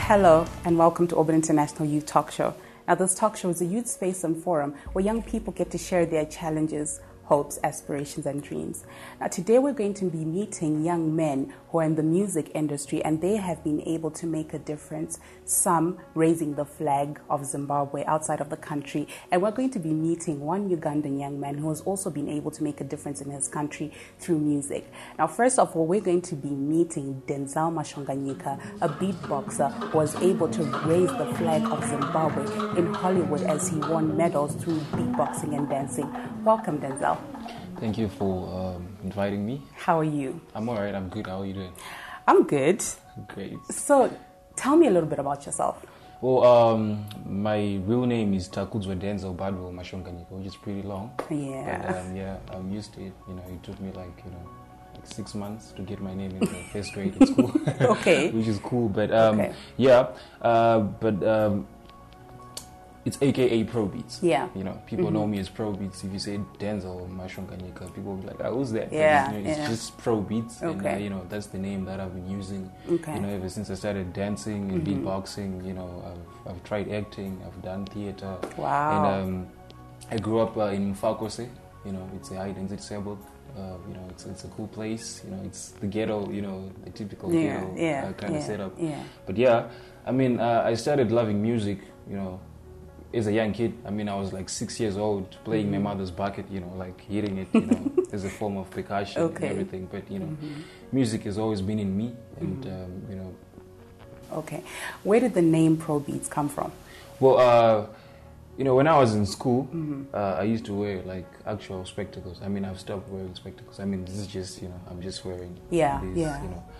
Hello and welcome to Auburn International Youth Talk Show. Now this talk show is a youth space and forum where young people get to share their challenges, hopes, aspirations and dreams. Now today we're going to be meeting young men who are in the music industry and they have been able to make a difference, some raising the flag of Zimbabwe outside of the country. And we're going to be meeting one Ugandan young man who has also been able to make a difference in his country through music. Now first of all, we're going to be meeting Denzel Mashonganyika, a beatboxer who was able to raise the flag of Zimbabwe in Hollywood as he won medals through beatboxing and dancing. Welcome, Denzel. Thank you for inviting me. How are you? I'm all right. I'm good. How are you doing? I'm good. Great. So, tell me a little bit about yourself. Well, my real name is Takudzwa Denzel Badwo Mashonganyika, which is pretty long. Yeah. But I'm used to it. You know, it took me like 6 months to get my name in the first grade at school. Okay. Which is cool. But okay. it's AKA ProBeats. Yeah. You know, people know me as ProBeats. If you say Denzel Mashonganyika, people will be like, who's that? Yeah. It's just ProBeats. Okay. And, that's the name that I've been using, okay. Ever since I started dancing and beatboxing. I've tried acting, I've done theater. Wow. And I grew up in Mfakose. It's a high-density suburb. It's a cool place. It's the ghetto, the typical ghetto kind of setup. Yeah. But I started loving music, as a young kid. I was like 6 years old, playing my mother's bucket, like hitting it, as a form of percussion and everything. But, music has always been in me and, Okay. Where did the name ProBeats come from? Well, when I was in school, I used to wear like actual spectacles. I've stopped wearing spectacles. This is just, I'm just wearing these,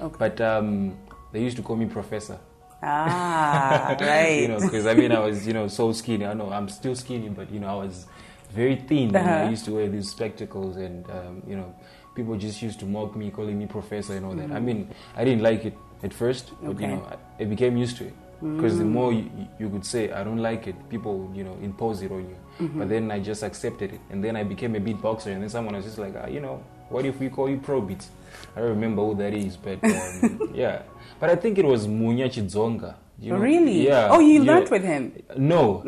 Okay. But they used to call me Professor. Ah, right. Because I was, so skinny. I know I'm still skinny, but I was very thin. And I used to wear these spectacles, and people just used to mock me, calling me Professor and all that. I didn't like it at first, but I became used to it. Because the more you could say, I don't like it, people, impose it on you. But then I just accepted it. And then I became a beatboxer. And then someone was just like, what if we call you ProBeats? I don't remember who that is, but yeah. But I think it was Munya Chidzonga. Really? Yeah. Oh, you learned with him? No.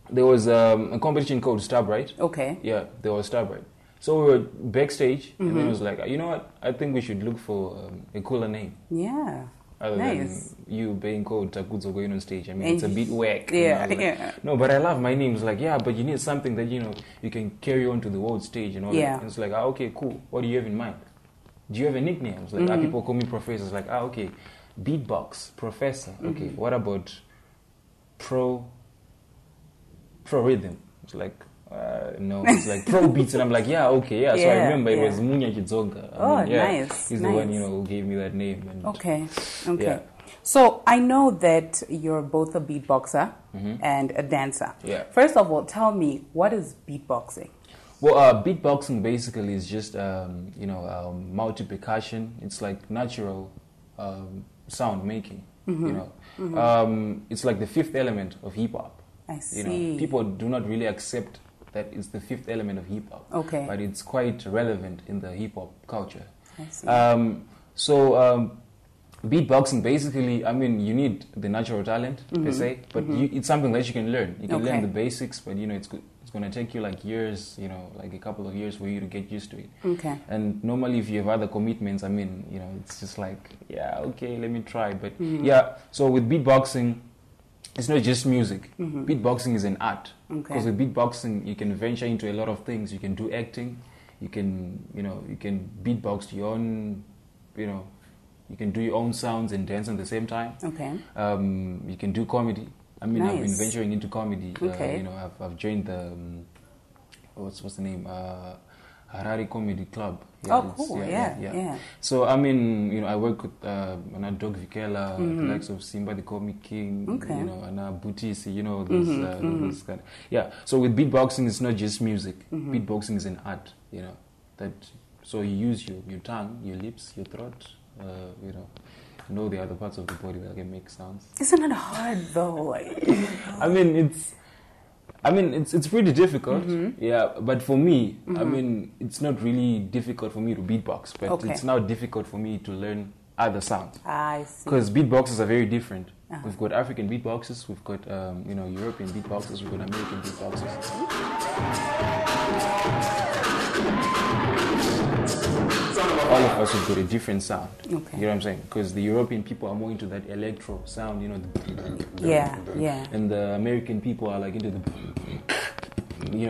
There was a competition called Starbright. Okay. Yeah, there was Starbright. So we were backstage, and then it was like, you know what? I think we should look for a cooler name. Yeah. Other than you being called Takudzo going on stage. It's a bit whack. Yeah, No, but I love my name. It's like, but you need something that, you can carry on to the world stage and all that. And it's like, okay, cool. What do you have in mind? Do you have a nickname? It's like, people call me Professor. It's like, okay, beatbox, Professor. Okay, what about pro rhythm? It's like, no, it's like ProBeats, and I'm like, okay. So I remember it was Munya Chidzonga. Nice. He's the one, who gave me that name. And okay. Yeah. So I know that you're both a beatboxer and a dancer. Yeah. First of all, tell me, what is beatboxing? Well, beatboxing basically is just, multi-percussion. It's like natural sound making, It's like the fifth element of hip-hop. I see. People do not really accept that it's the fifth element of hip-hop. Okay. But it's quite relevant in the hip-hop culture. I see. Beatboxing, basically, you need the natural talent, per se, but it's something that you can learn. You can learn the basics, but, it's going to take you like years, like a couple of years for you to get used to it. Okay. And normally if you have other commitments, it's just like, okay, let me try. But so with beatboxing, it's not just music. Beatboxing is an art. Because with beatboxing, you can venture into a lot of things. You can do acting. You can, you can beatbox to your own, you can do your own sounds and dance at the same time. Okay. You can do comedy. Nice. I've been venturing into comedy. Okay. I've joined the, what's the name? Harare Comedy Club. Cool. Yeah. So, I work with Dog Vikela, the likes of Simba, the Comic King, and Butisi, those kind of, So with beatboxing, it's not just music. Beatboxing is an art, so you use your tongue, your lips, your throat, all the other parts of the body that can make sounds. Isn't it hard though? It's pretty difficult, but for me, it's not really difficult for me to beatbox, but it's now difficult for me to learn other sounds. I see. Because beatboxes are very different. We've got African beatboxes, we've got European beatboxes, we've got American beatboxes. All of us have got a different sound. Okay. You know what I'm saying? Because the European people are more into that electro sound, Yeah. And the American people are like into the,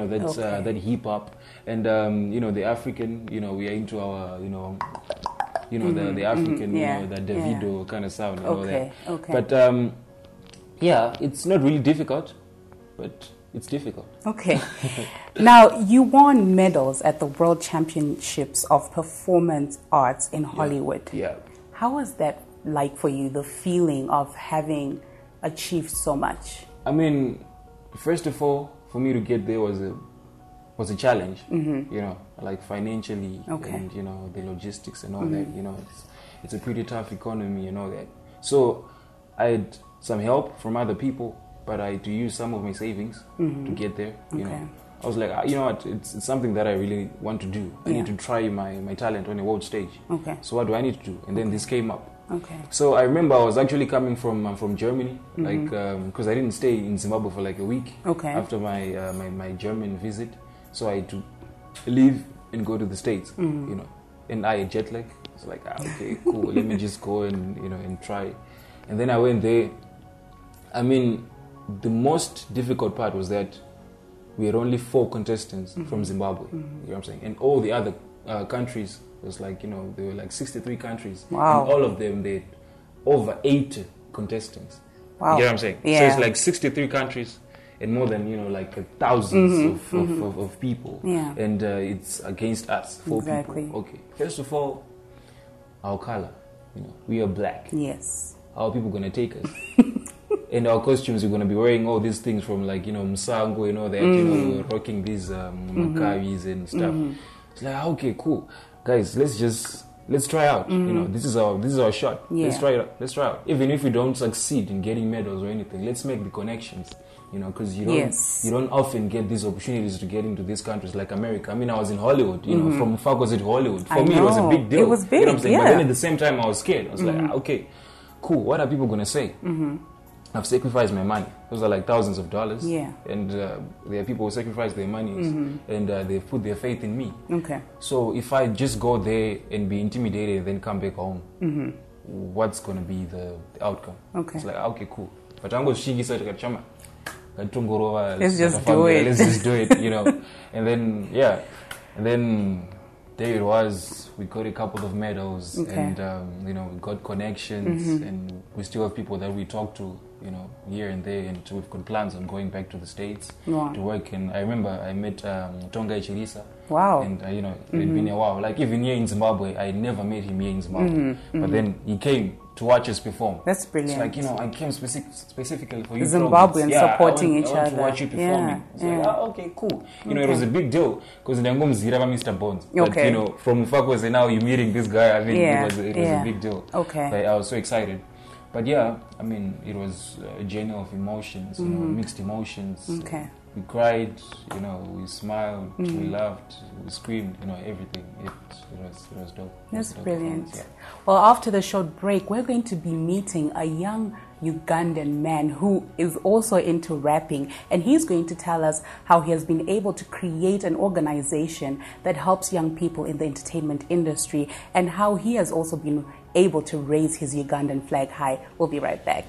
that's that hip hop. And the African, we are into our, the African, the Davido kind of sound, Okay. But it's not really difficult, but it's difficult. Okay. Now, you won medals at the World Championships of Performance Arts in Hollywood. Yeah. How was that like for you, the feeling of having achieved so much? I mean, first of all, for me to get there was a challenge, like financially and, the logistics and all that, it's a pretty tough economy and all that. So I had some help from other people, but I had to use some of my savings to get there, you know. I was like, you know what, it's something that I really want to do. I need to try my talent on a world stage. Okay. So what do I need to do? And then this came up. Okay. So I remember I was actually coming from Germany, like because I didn't stay in Zimbabwe for like a week after my German visit. So I had to leave and go to the States, and I had jet lag. It's like, okay, cool. Let me just go and and try. And then I went there. I mean, the most difficult part was that we had only 4 contestants from Zimbabwe. You know what I'm saying? And all the other countries was like, there were like 63 countries. Wow. And all of them, they had over 80 contestants. Wow. You know what I'm saying? Yeah. So it's like 63 countries and more than, like thousands of people. Yeah. And it's against us, 4 Exactly. people. Okay. First of all, our color. We are black. Yes. How are people going to take us? And our costumes, we're going to be wearing all these things from like, Msango and all that, we're rocking these makawis and stuff. It's like, okay, cool. Guys, let's try out. This is our shot. Yeah. Let's try it out. Even if we don't succeed in getting medals or anything, let's make the connections. Because you don't often get these opportunities to get into these countries like America. I mean, I was in Hollywood, from Fargo to Hollywood. For me, it was a big deal. It was big, you know what I'm saying? yeah. But then at the same time, I was scared. I was like, okay, cool. What are people going to say? I've sacrificed my money. Those are like thousands of dollars. Yeah. And there are people who sacrifice their monies and they've put their faith in me. Okay. So if I just go there and be intimidated and then come back home, what's going to be the outcome? Okay. It's like, okay, cool. But I'm going to let's just do it. Let's just do it, And then there it was. We got a couple of medals and, we got connections and we still have people that we talk to, here and there. And so we've got plans on going back to the States to work. And I remember I met Tonga Chirisa. Wow. And, it had been a while. Like even here in Zimbabwe, I never met him here in Zimbabwe. But then he came to watch us perform. That's brilliant. It's like, I came specifically for you. Zimbabweans supporting each other. I want to watch you performing. It's like, okay, cool. It was a big deal because Mr. Bones. Okay. But, from Mufakos and now you're meeting this guy. I mean, it was a big deal. Okay. But I was so excited. But yeah, I mean, it was a journey of emotions, mixed emotions. Okay. We cried, we smiled, we laughed, we screamed, everything. It was dope. That's brilliant. Yeah. Well, after the short break, we're going to be meeting a young Ugandan man who is also into rapping, and he's going to tell us how he has been able to create an organization that helps young people in the entertainment industry and how he has also been able to raise his Ugandan flag high. We'll be right back.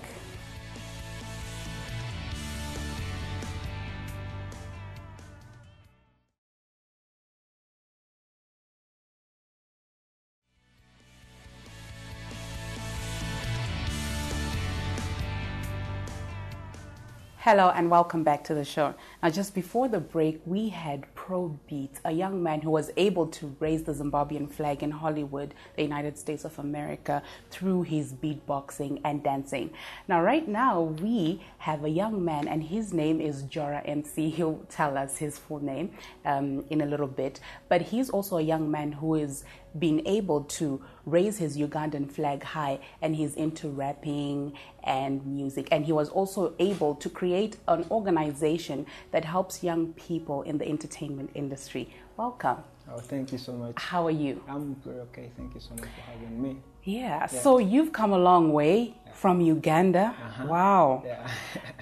Hello and welcome back to the show. Now, just before the break, we had ProBeats, a young man who was able to raise the Zimbabwean flag in Hollywood, the United States of America, through his beatboxing and dancing. Now, right now, we have a young man, and his name is Jora MC. He'll tell us his full name in a little bit. But he's also a young man who is being able to raise his Ugandan flag high, and he's into rapping and music. And he was also able to create an organization that helps young people in the entertainment entertainment industry. Welcome. Oh, thank you so much. How are you? I'm very okay. Thank you so much for having me. Yeah. So you've come a long way from Uganda. Wow. Yeah.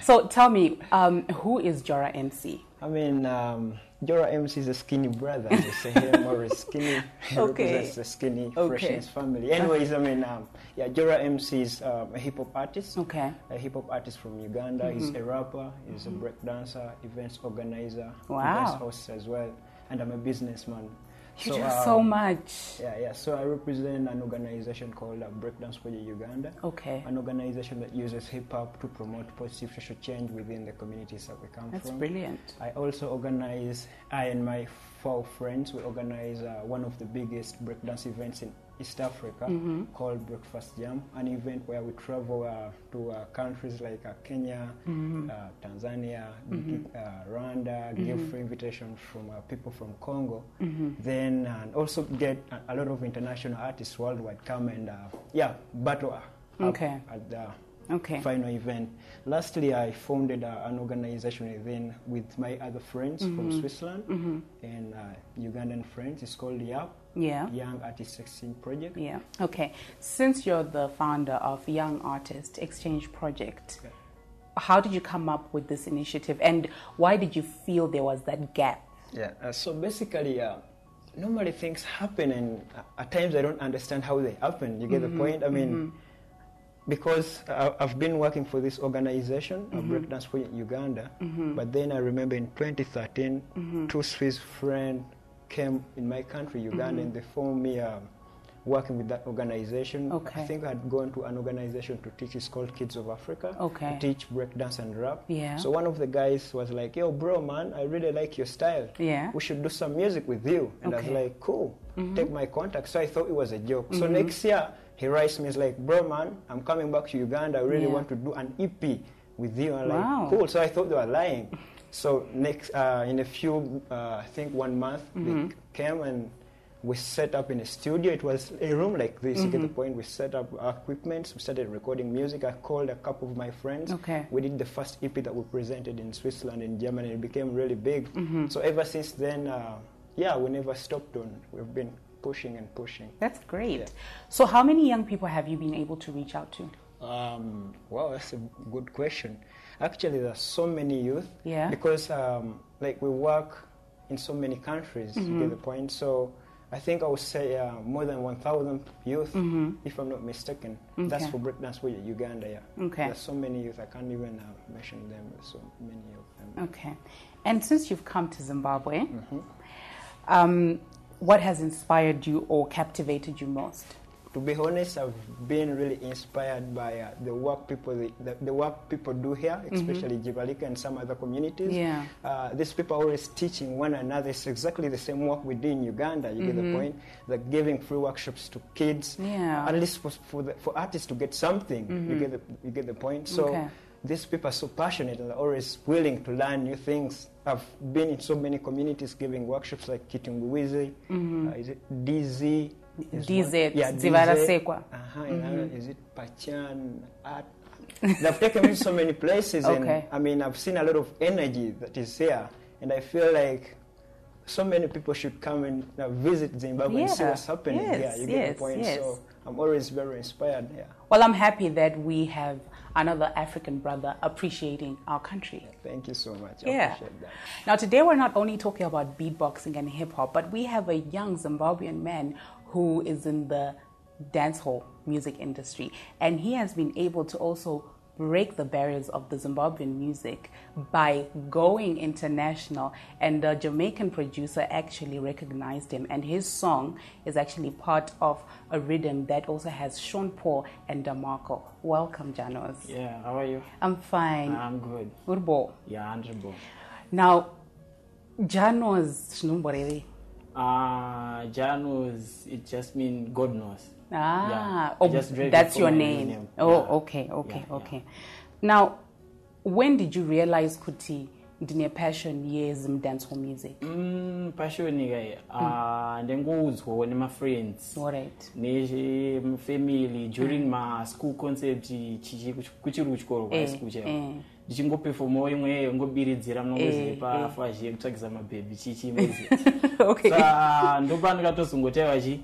So tell me, who is Jora MC? I mean, Jora MC is a skinny brother. They say him or skinny. He represents the skinny freshness family. Anyways, I mean, Jora MC is a hip hop artist. Okay. A hip hop artist from Uganda. He's a rapper. He's a break dancer, events organizer, Wow. events host as well. And I'm a businessman. You do so much. Yeah. So I represent an organization called Breakdance Project Uganda. Okay. An organization that uses hip hop to promote positive social change within the communities that we come from. That's brilliant. I also organize, I and my 4 friends, we organize one of the biggest breakdance events in East Africa called Breakfast Jam, an event where we travel to countries like Kenya, Tanzania, Rwanda, give free invitations from people from Congo, then also get a lot of international artists worldwide come and battle at the final event. Lastly, I founded an organization with my other friends from Switzerland and Ugandan friends. It's called Young Artist Exchange Project. Yeah. Okay. Since you're the founder of Young Artist Exchange Project, how did you come up with this initiative, and why did you feel there was that gap? Yeah. So basically, normally things happen, and at times I don't understand how they happen. You get the point? I mean. Because I've been working for this organization, Breakdance Project Uganda, but then I remember in 2013, 2 Swiss friends came in my country, Uganda, and they found me working with that organization. Okay. I think I had gone to an organization to teach, it's called Kids of Africa, to teach breakdance and rap. Yeah. So one of the guys was like, yo, bro, man, I really like your style. Yeah. We should do some music with you. And I was like, cool, take my contact. So I thought it was a joke. So next year, he writes me, he's like, bro, man, I'm coming back to Uganda. I really want to do an EP with you. I'm like, cool. So I thought they were lying. So next, in a few, I think 1 month, they came and we set up in a studio. It was a room like this, you get the point. We set up our equipment, we started recording music. I called a couple of my friends. Okay. We did the first EP that we presented in Switzerland and Germany. It became really big. So ever since then, we never stopped on. We've been pushing and pushing. That's great. Yeah. So how many young people have you been able to reach out to? Well, that's a good question. Actually, there's so many youth. Yeah. Because like we work in so many countries, you get the point. So I think I would say more than 1,000 youth, if I'm not mistaken. That's for Breakdance with Uganda, Okay. There's so many youth, I can't even mention them. There's so many of them. Okay. And since you've come to Zimbabwe, what has inspired you or captivated you most? To be honest, I've been really inspired by the work people do here, especially Jibalika and some other communities. Yeah. These people are always teaching one another. It's exactly the same work we do in Uganda. You get the point? Like giving free workshops to kids. Yeah. At least for artists to get something. You get the point? So these people are so passionate and are always willing to learn new things. I've been in so many communities giving workshops like Kitunguwizi, is it DZ? DZ, Zivara Sekwa. Is it Pachan? They've taken me to so many places, and I mean, I've seen a lot of energy that is here, and I feel like so many people should come and visit Zimbabwe and see what's happening here. You get the point? So I'm always very inspired. Yeah. Well, I'm happy that we have another African brother appreciating our country. Thank you so much. I appreciate that. Now, today we're not only talking about beatboxing and hip-hop, but we have a young Zimbabwean man who is in the dancehall music industry. And he has been able to also break the barriers of the Zimbabwean music by going international, and the Jamaican producer actually recognized him, and his song is actually part of a rhythm that also has Sean Paul and DeMarco. Welcome, JahNoz. Yeah, how are you? I'm fine. I'm good. Urbo. Yeah, Andrebo. Now, JahNoz, Shnumborele. JahNoz, it just means God knows. That's your name. Okay. Now, when did you realize kuti ndine passion yezim dancehall music? Passion ndengouzwa nema friends. Alright. Ne family during my school concept kuchiri kuchikoro kwa school. ndichingoperformawo imwe ngobiridzira mnongozipa fashi kutsvagisa mabhebhi chichimezi Okay. ndopa ndikatozongotaiva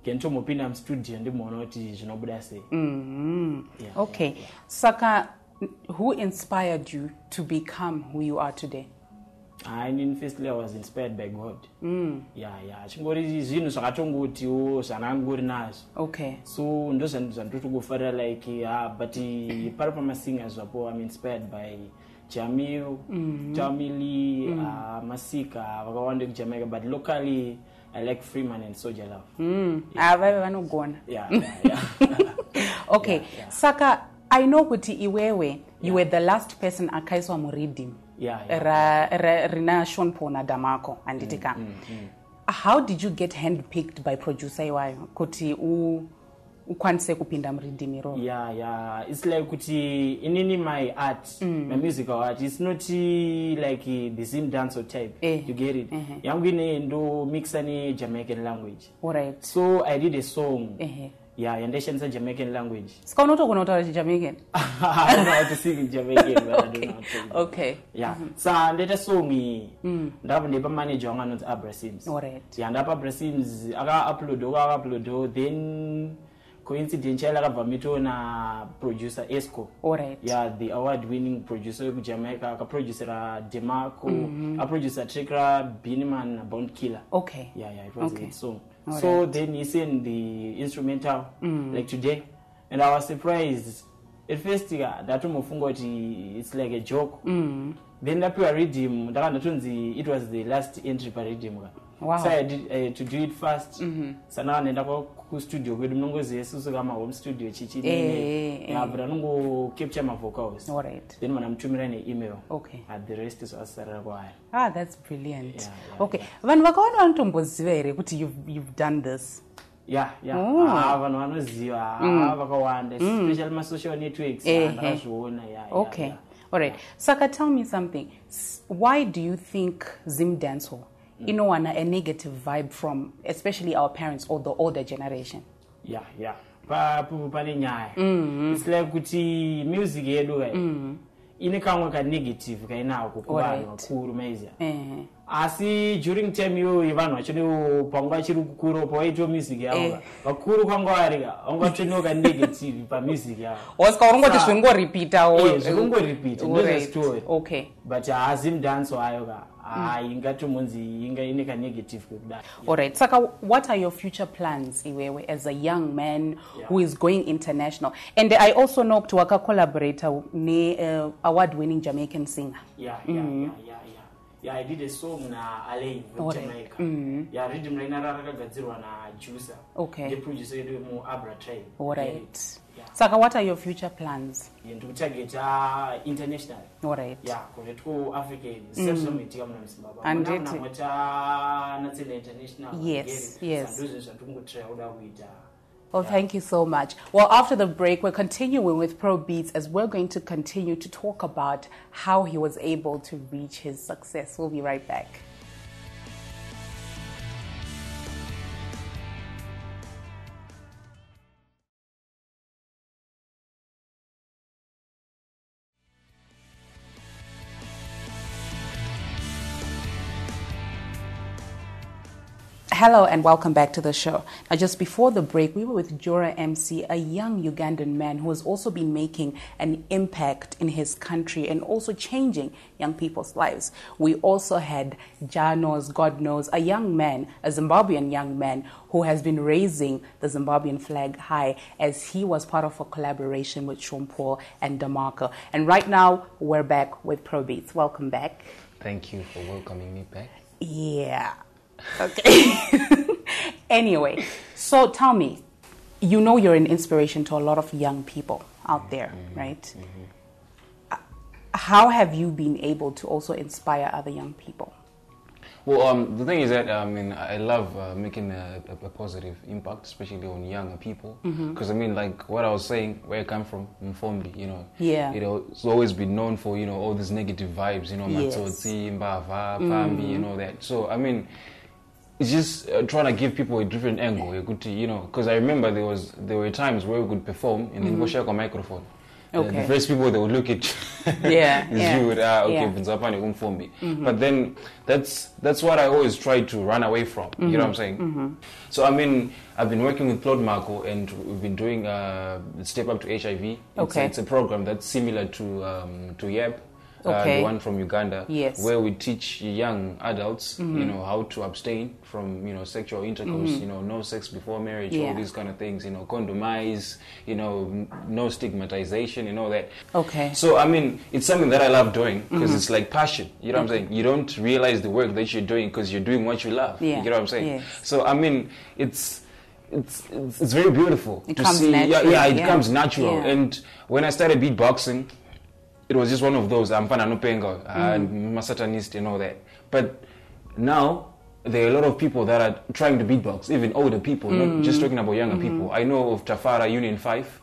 ngentomupinda mustudio ndimoona kuti zvinobuda sei. Yeah, Okay. yeah, yeah. Saka, who inspired you to become who you are today? Firstly, I was inspired by God. Chingori zvinhu zvakatongotiwo zvanangori nazvo. Okay. So ndo zvandotokufarira like but pari pamasingers apo I'm inspired by Jamil, Tamili, Masika, vakawanda kuJamaica, but locally I like Freeman and Soldier Love. Vanogona. Yeah. Okay. Yeah. Saka, I know kuti iwewe, you were the last person akaiswa muriddim. Rina Sean Pona Damako anditika. How did you get handpicked by producer iwayo kuti ukwanise kupinda muriddim iro? Yeah. It's like kuti inini my art, my musical art. It's not like the Zim dance type. You get it? Yangu ine ndo mixa ni Jamaican language. Alright. So I did a song. And they in Jamaican language. Ska unotogona kutaura Jamaican? I don't know how to sing in Jamaican, but I don't know how to sing. Okay. Yeah. So ndeta song ndaba neba manager wanga not Abra Sims. Alright. Yeah, ndaba Abra Sims aka upload then coincidentally akabva mito na producer Esco. Alright. Yeah, the award winning producer of Jamaica, aka producer Demarco, a producer Trikra Binman Bond Killer. Okay. Yeah, it was a good song. All So right. then he sent the instrumental like today, and I was surprised. At first, that it's like a joke. Then I read him. It was the last entry per redeem. Wow. So I did to do it fast. So now I end up ku studio. We don't go to my home studio. Yeah, but I don't go capture my vocals. All right. Then when I'm tuning an email. Okay. And the rest is us. That's brilliant. Yeah, okay. Vanhu vakaona vanotomboziva here kuti you've done this. Yeah. Vanhu vanoziva vakawanda, especially my social networks. Okay. Yeah. All right. Saka, tell me something. Why do you think Zim dancehall inowana a negative vibe from especially our parents or the older generation? Yeah. Pane nyaya. It's like kuti music yedu ine kamwe ka negative kainako kuvanhu vakuru maiziya. Asi during time yo vanhu vachiri panguva chiri kukura pawaitwa music yavo vakuru kwanga varika vangatonoka negative pamusic yavo Oscar urongoti zvingoripitawo zvingoripita ndoza story. Okay. But Zim dance ayo ingatomunzi inga ine ka negative kudai. All right. Saka, what are your future plans iwewe as a young man who is going international? And I also know to waka collaborator ne award-winning Jamaican singer. Yeah, I did a song na Alain with Jamaica. Yeah, rhythm raina rakagadzirwa na Juicer. Okay. The producer yedu mu Abra Tribe. All right. Saka, what are your future plans? Ndikutargeta international. All right. Yeah, kuvetku Africa self-summit ya mna Zimbabwe. And na mwata natsela international. Yes. Sanduzo zvatungotraya uda kuita. Well, thank you so much. Well, after the break, we're continuing with ProBeats as we're going to continue to talk about how he was able to reach his success. We'll be right back. Hello and welcome back to the show. Now, just before the break, we were with Jora MC, a young Ugandan man who has also been making an impact in his country and also changing young people's lives. We also had JahNoz, God knows, a young man, a Zimbabwean young man who has been raising the Zimbabwean flag high as he was part of a collaboration with Sean Paul and DeMarco. And right now, we're back with ProBeats. Welcome back. Thank you for welcoming me back. Yeah. Okay. Anyway, so tell me, you know you're an inspiration to a lot of young people out there, right? How have you been able to also inspire other young people? Well, the thing is that I love making a positive impact, especially on younger people. Because like what I was saying, where I come from, Mfombi, it's always been known for all these negative vibes, Matsotsi, Mbava, Pambi, that. So it's just trying to give people a different angle, because I remember there were times where we could perform and then go share a microphone. The first people that would look at you is you. But then that's what I always try to run away from. You know what I'm saying? So I mean, I've been working with Claude Marco, and we've been doing Step Up to HIV. It's a program that's similar to YEP. The one from Uganda, where we teach young adults, you know, how to abstain from, you know, sexual intercourse, you know, no sex before marriage, all these kind of things, you know, condomize, you know, no stigmatization and all that. So, I mean, it's something that I love doing because it's like passion, you know what I'm saying? You don't realize the work that you're doing because you're doing what you love, you know what I'm saying? So, I mean, it's very beautiful to see. It comes natural. And when I started beatboxing, it was just one of those, I'm fana no penga, I'm a satanist and all that. But now, there are a lot of people that are trying to beatbox, even older people, not just talking about younger people. I know of Tafara Union 5.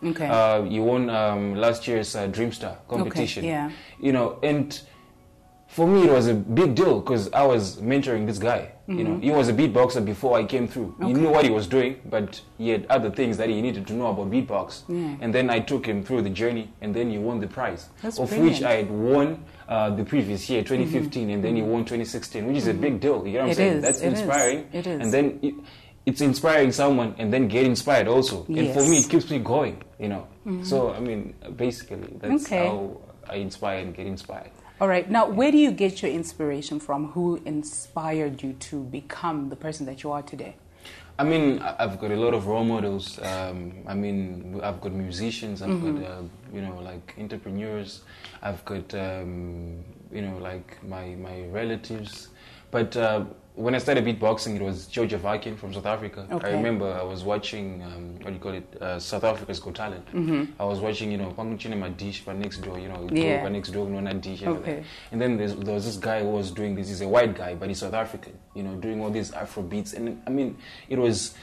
You won last year's Dreamstar competition. You know, and for me, it was a big deal because I was mentoring this guy. You know, he was a beatboxer before I came through. He knew what he was doing, but he had other things that he needed to know about beatbox. And then I took him through the journey, and then he won the prize, which I had won the previous year, 2015, and then he won 2016, which is a big deal. You know what I'm saying? That's inspiring. It is. And then it's inspiring someone, and then get inspired also. And for me, it keeps me going. You know. So I mean, basically, that's how I inspire and get inspired. All right. Now, where do you get your inspiration from? Who inspired you to become the person that you are today? I mean, I've got a lot of role models. I mean, I've got musicians. I've got, you know, like entrepreneurs. I've got, you know, like my relatives. But when I started beatboxing, it was Georgia Viking from South Africa. I remember I was watching, what do you call it, South Africa's Got Talent. I was watching, you know, Panguchine Dish, but next door, you know, next door, no dish. And then there was this guy who was doing this. He's a white guy, but he's South African, you know, doing all these Afro beats. And I mean, it was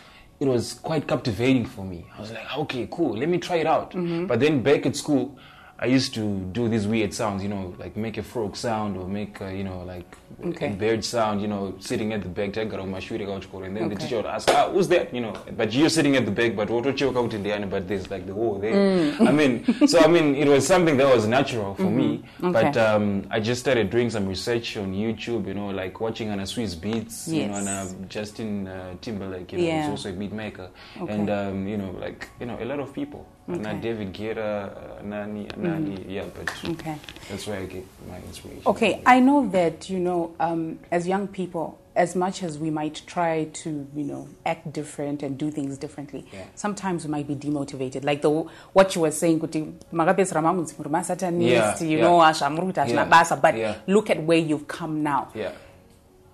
quite captivating for me. I was like, okay, cool, let me try it out. But then back at school, I used to do these weird sounds, you know, like make a frog sound or make, you know, like a bird sound, you know, sitting at the back, and then the teacher would ask, who's that, you know, but you're sitting at the back, but what you out in the end, but there's like the hole there. I mean, it was something that was natural for me, but I just started doing some research on YouTube, you know, like watching Anna Swiss beats, you know, and Justin Timberlake, you know, he's also a beat maker, and, you know, like, you know, a lot of people. Not David Guetta, Nani, but that's where I get my inspiration. Okay, I know that, you know, as young people, as much as we might try to, you know, act different and do things differently, sometimes we might be demotivated. Like what you were saying, but look at where you've come now.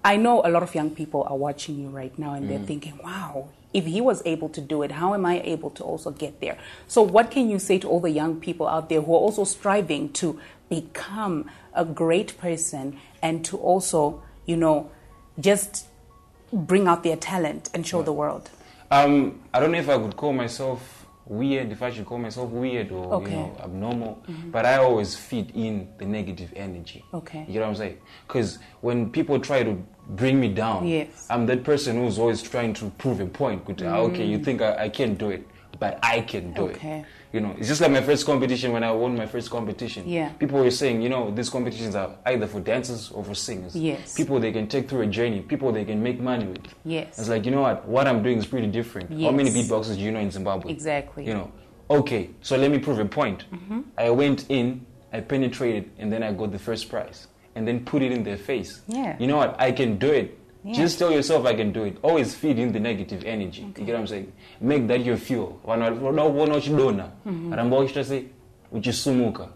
I know a lot of young people are watching you right now and they're thinking, wow, if he was able to do it, how am I able to also get there? So what can you say to all the young people out there who are also striving to become a great person and to also, you know, just bring out their talent and show the world? I don't know if I would call myself weird, if I should call myself weird or, you know, abnormal, but I always feed in the negative energy. You know what I'm saying? Because when people try to bring me down, I'm that person who's always trying to prove a point. Okay, you think I can't do it, but I can do it. You know, it's just like my first competition. When I won my first competition, people were saying, you know, these competitions are either for dancers or for singers. People they can take through a journey, people they can make money with. It's like, you know what I'm doing is pretty different. How many beatboxers do you know in Zimbabwe? Exactly. You know, okay, so let me prove a point. I went in, I penetrated, and then I got the first prize. And then put it in their face. You know what? I can do it. Just tell yourself I can do it. Always feed in the negative energy. You get what I'm saying? Make that your fuel.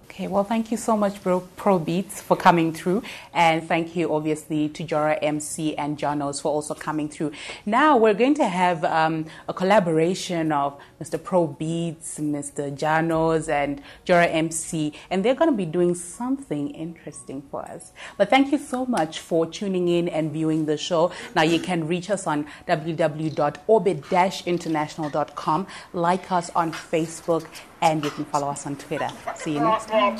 Okay, well, thank you so much, ProBeats, for coming through. And thank you, obviously, to Jora MC and JahNoz for also coming through. Now, we're going to have a collaboration of Mr. ProBeats, Mr. JahNoz, and Jora MC. And they're going to be doing something interesting for us. But thank you so much for tuning in and viewing the show. Now, you can reach us on www.orbit-international.com. Like us on Facebook. And you can follow us on Twitter. See you next time.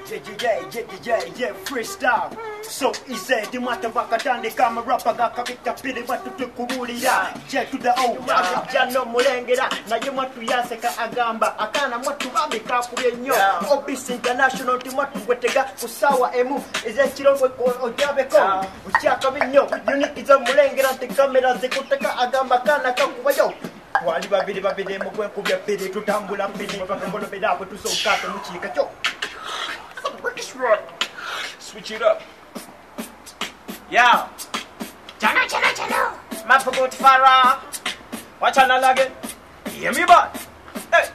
Yeah, freestyle. So easy, the matter bakatande camera pagakabita pili batutu kubulira. J to the O. Jano mulengera na yematu yaseka agamba akana mwatu bamika kubenyo. Obis international timatu gwetega kusawa emu ize chirongwe ojabeko. Uchaka binyo unique izo mulengera te kamera zikuteka agamba kana kakubayo. Wali babiri mukwe kubya pili tutambula pili bakangolo bedako tusokata muchika cho. Switch it up. Yo. Chana. Mafugut Farah. Watch on again. Hear me, bud. Hey.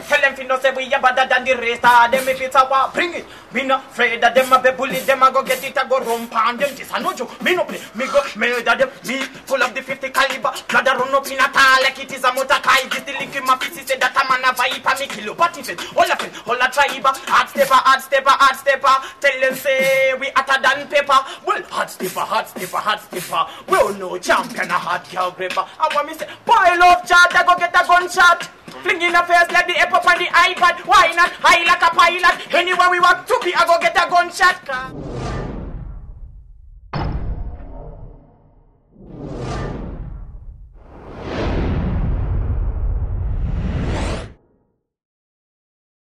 Tell them fi no say we are better than the rest. Them if it's a war, bring it. Me not afraid that them a be bully. Them a go get it a go rump on them. This a no joke. Me no play. Me go murder them. Me full of the 50 caliber. Blood a run up in a tar like it is a motor car. This the link in my face. Say that a man a vibe and me kill you. But if it all a tribe, hard stepper. Tell them say we hotter than pepper. Well, hard stepper. We all know champion a hard girl grabber. And when me say boy love chat, I go get a gunshot. Fling in the face like the app up on the iPad. Why not? High like a pilot. Anywhere we want to be, I go get a gunshot.